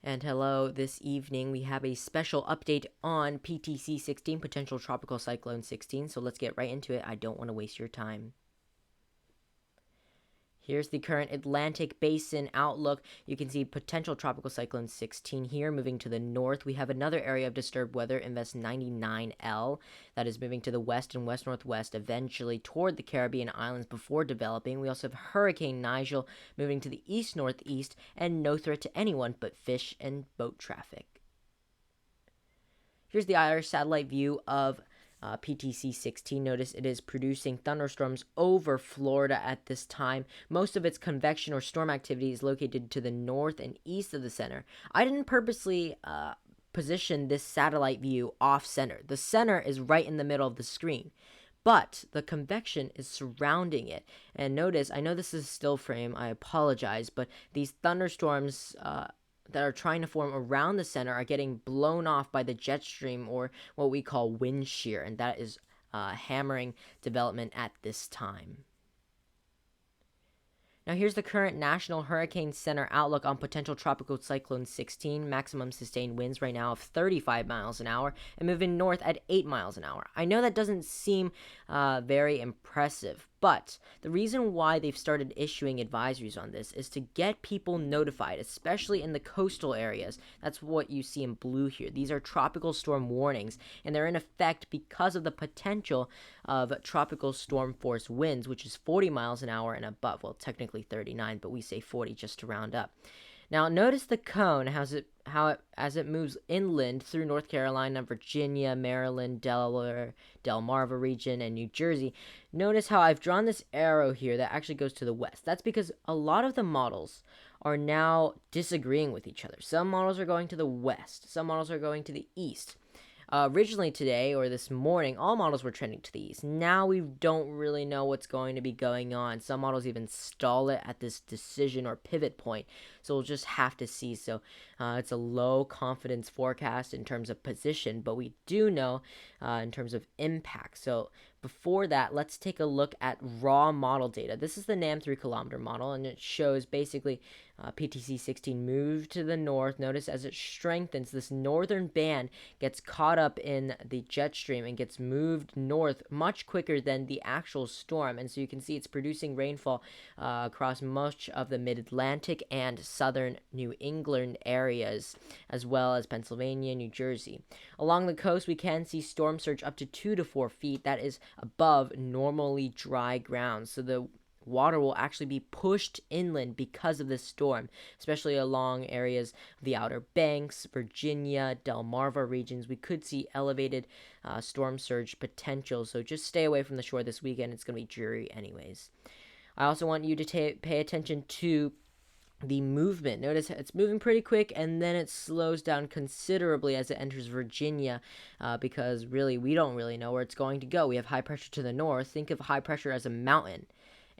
And hello, this evening we have a special update on PTC 16, potential tropical cyclone 16. So let's get right into it. I don't want to waste your time. Here's the current Atlantic Basin outlook. You can see potential tropical cyclone 16 here moving to the north. We have another area of disturbed weather, Invest 99L, that is moving to the west and west-northwest, eventually toward the Caribbean islands before developing. We also have Hurricane Nigel moving to the east-northeast and no threat to anyone but fish and boat traffic. Here's the Irish satellite view of PTC 16. Notice it is producing thunderstorms over Florida at this time. Most of its convection or storm activity is located to the north and east of the center. I didn't purposely position this satellite view off center. The center is right in the middle of the screen, but the convection is surrounding it. And notice, I know this is a still frame, I apologize, but these thunderstorms that are trying to form around the center are getting blown off by the jet stream, or what we call wind shear, and that is hammering development at this time. Now here's the current National Hurricane Center outlook on potential tropical cyclone 16. Maximum sustained winds right now of 35 miles an hour and moving north at 8 miles an hour. I know that doesn't seem very impressive, but the reason why they've started issuing advisories on this is to get people notified, especially in the coastal areas. That's what you see in blue here. These are tropical storm warnings, and they're in effect because of the potential of tropical storm force winds, which is 40 miles an hour and above. Well, technically 39, but we say 40 just to round up. Now, notice the cone, as it moves inland through North Carolina, Virginia, Maryland, Delaware, Delmarva region, and New Jersey. Notice how I've drawn this arrow here that actually goes to the west. That's because a lot of the models are now disagreeing with each other. Some models are going to the west. Some models are going to the east. Originally today, or this morning, all models were trending to the east. Now we don't really know what's going to be going on. Some models even stall it at this decision or pivot point, so we'll just have to see. So it's a low confidence forecast in terms of position, but we do know in terms of impact. So before that, let's take a look at raw model data. This is the NAM 3-kilometer model, and it shows basically PTC 16 moved to the north. Notice as it strengthens, this northern band gets caught up in the jet stream and gets moved north much quicker than the actual storm. And so you can see it's producing rainfall across much of the mid-Atlantic and southern New England areas, as well as Pennsylvania, New Jersey. Along the coast, we can see storm surge up to 2 to 4 feet. That is above normally dry ground. So the water will actually be pushed inland because of this storm, especially along areas of the Outer Banks, Virginia, Delmarva regions. We could see elevated storm surge potential, so just stay away from the shore this weekend. It's going to be dreary anyways. I also want you to pay attention to the movement. Notice it's moving pretty quick, and then it slows down considerably as it enters Virginia, because really we don't really know where it's going to go. We have high pressure to the north. Think of high pressure as a mountain.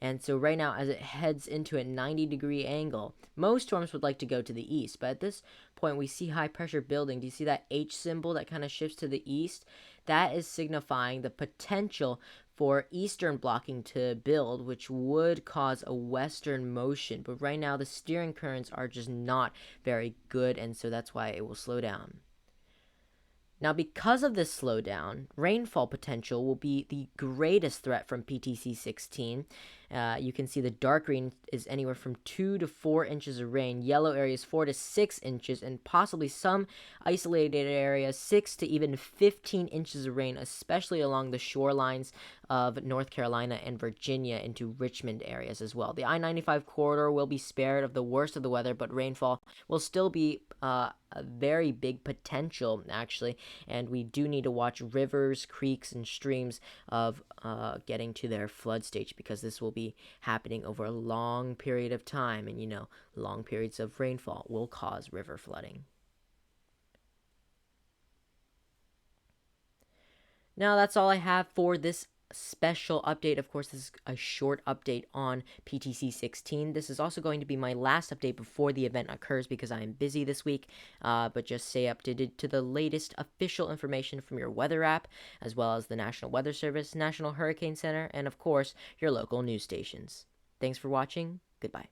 And so right now, as it heads into a 90-degree angle, most storms would like to go to the east. But at this point, we see high pressure building. Do you see that H symbol that kind of shifts to the east? That is signifying the potential for eastern blocking to build, which would cause a western motion. But right now, the steering currents are just not very good, and so that's why it will slow down. Now, because of this slowdown, rainfall potential will be the greatest threat from PTC 16. You can see the dark green is anywhere from 2 to 4 inches of rain. Yellow areas 4 to 6 inches, and possibly some isolated areas 6 to even 15 inches of rain, especially along the shorelines of North Carolina and Virginia into Richmond areas as well. The I-95 corridor will be spared of the worst of the weather, but rainfall will still be a very big potential, actually, and we do need to watch rivers, creeks, and streams of getting to their flood stage, because this will be happening over a long period of time, and long periods of rainfall will cause river flooding. Now that's all I have for this special update. Of course, this is a short update on PTC 16. This is also going to be my last update before the event occurs, because I am busy this week, but just stay updated to the latest official information from your weather app, as well as the National Weather Service, National Hurricane Center, and of course, your local news stations. Thanks for watching. Goodbye.